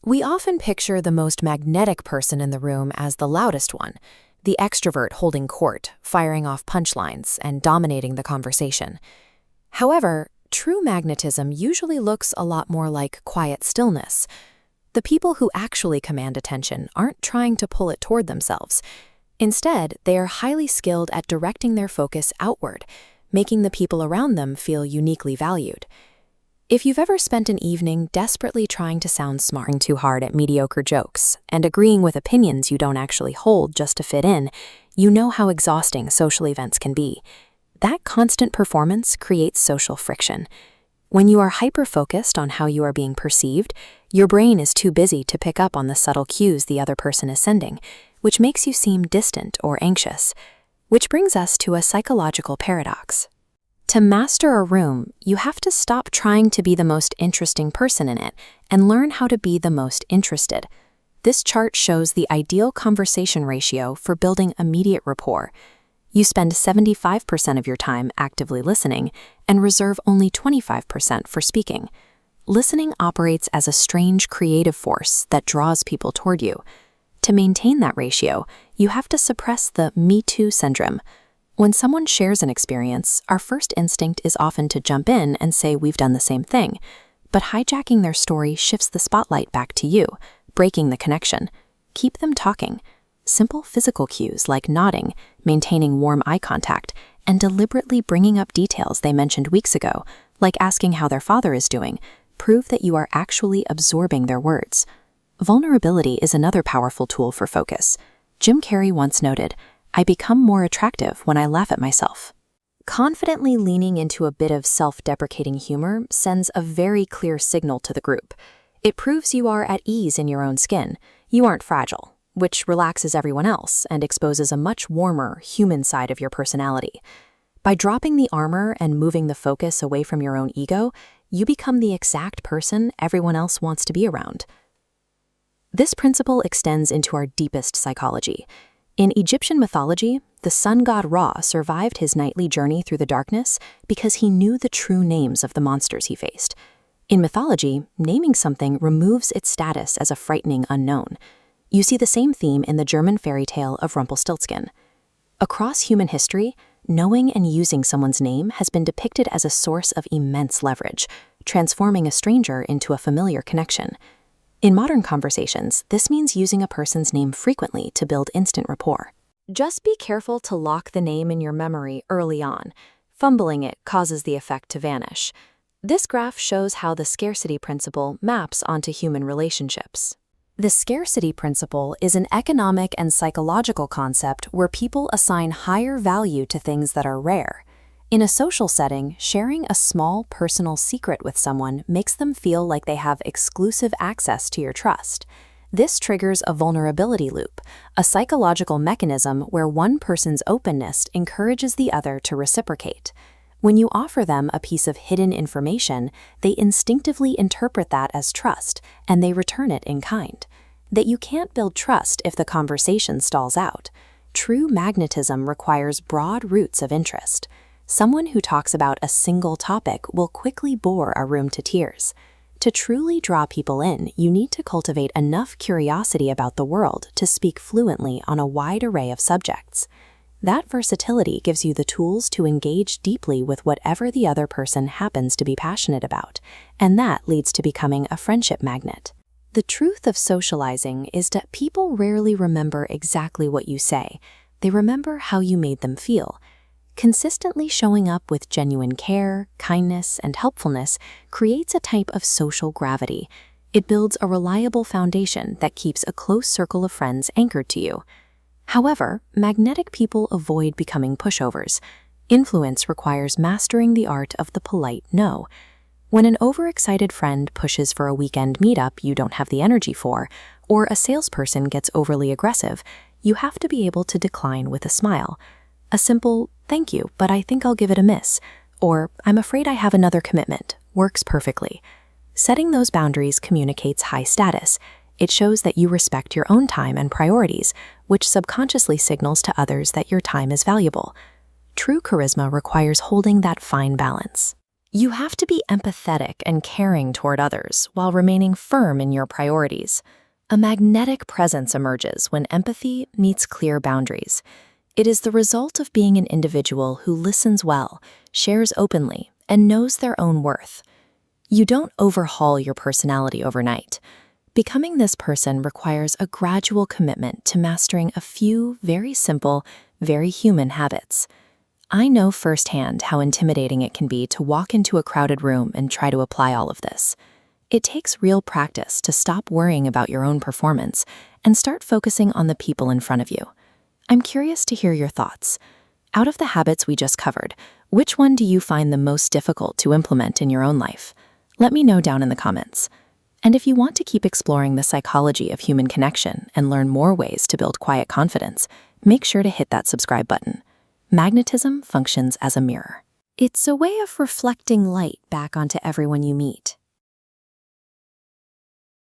We often picture the most magnetic person in the room as the loudest one, the extrovert holding court, firing off punchlines, and dominating the conversation. However, true magnetism usually looks a lot more like quiet stillness. The people who actually command attention aren't trying to pull it toward themselves. Instead, they are highly skilled at directing their focus outward, making the people around them feel uniquely valued. If you've ever spent an evening desperately trying to sound smart, too hard at mediocre jokes, and agreeing with opinions you don't actually hold just to fit in, you know how exhausting social events can be. That constant performance creates social friction. When you are hyper-focused on how you are being perceived, your brain is too busy to pick up on the subtle cues the other person is sending, which makes you seem distant or anxious. Which brings us to a psychological paradox. To master a room, you have to stop trying to be the most interesting person in it and learn how to be the most interested. This chart shows the ideal conversation ratio for building immediate rapport. You spend 75% of your time actively listening and reserve only 25% for speaking. Listening operates as a strange creative force that draws people toward you. To maintain that ratio, you have to suppress the Me Too syndrome. When someone shares an experience, our first instinct is often to jump in and say we've done the same thing. But hijacking their story shifts the spotlight back to you, breaking the connection. Keep them talking. Simple physical cues like nodding, maintaining warm eye contact, and deliberately bringing up details they mentioned weeks ago, like asking how their father is doing, prove that you are actually absorbing their words. Vulnerability is another powerful tool for focus. Jim Carrey once noted, "I become more attractive when I laugh at myself." Confidently leaning into a bit of self-deprecating humor sends a very clear signal to the group. It proves you are at ease in your own skin. You aren't fragile, which relaxes everyone else and exposes a much warmer, human side of your personality. By dropping the armor and moving the focus away from your own ego, you become the exact person everyone else wants to be around. This principle extends into our deepest psychology. In Egyptian mythology, the sun god Ra survived his nightly journey through the darkness because he knew the true names of the monsters he faced. In mythology, naming something removes its status as a frightening unknown. You see the same theme in the German fairy tale of Rumpelstiltskin. Across human history, knowing and using someone's name has been depicted as a source of immense leverage, transforming a stranger into a familiar connection. In modern conversations, this means using a person's name frequently to build instant rapport. Just be careful to lock the name in your memory early on. Fumbling it causes the effect to vanish. This graph shows how the scarcity principle maps onto human relationships. The scarcity principle is an economic and psychological concept where people assign higher value to things that are rare. In a social setting, sharing a small personal secret with someone makes them feel like they have exclusive access to your trust. This triggers a vulnerability loop, a psychological mechanism where one person's openness encourages the other to reciprocate. When you offer them a piece of hidden information, they instinctively interpret that as trust, and they return it in kind. That you can't build trust if the conversation stalls out. True magnetism requires broad roots of interest. Someone who talks about a single topic will quickly bore a room to tears. To truly draw people in, you need to cultivate enough curiosity about the world to speak fluently on a wide array of subjects. That versatility gives you the tools to engage deeply with whatever the other person happens to be passionate about, and that leads to becoming a friendship magnet. The truth of socializing is that people rarely remember exactly what you say. They remember how you made them feel. Consistently showing up with genuine care, kindness, and helpfulness creates a type of social gravity. It builds a reliable foundation that keeps a close circle of friends anchored to you. However, magnetic people avoid becoming pushovers. Influence requires mastering the art of the polite no. When an overexcited friend pushes for a weekend meetup you don't have the energy for, or a salesperson gets overly aggressive, you have to be able to decline with a smile. A simple, "Thank you, but I think I'll give it a miss," or "I'm afraid I have another commitment," works perfectly. Setting those boundaries communicates high status. It shows that you respect your own time and priorities, which subconsciously signals to others that your time is valuable. True charisma requires holding that fine balance. You have to be empathetic and caring toward others while remaining firm in your priorities. A magnetic presence emerges when empathy meets clear boundaries. It is the result of being an individual who listens well, shares openly, and knows their own worth. You don't overhaul your personality overnight. Becoming this person requires a gradual commitment to mastering a few very simple, very human habits. I know firsthand how intimidating it can be to walk into a crowded room and try to apply all of this. It takes real practice to stop worrying about your own performance and start focusing on the people in front of you. I'm curious to hear your thoughts. Out of the habits we just covered, which one do you find the most difficult to implement in your own life? Let me know down in the comments. And if you want to keep exploring the psychology of human connection and learn more ways to build quiet confidence, make sure to hit that subscribe button. Magnetism functions as a mirror. It's a way of reflecting light back onto everyone you meet.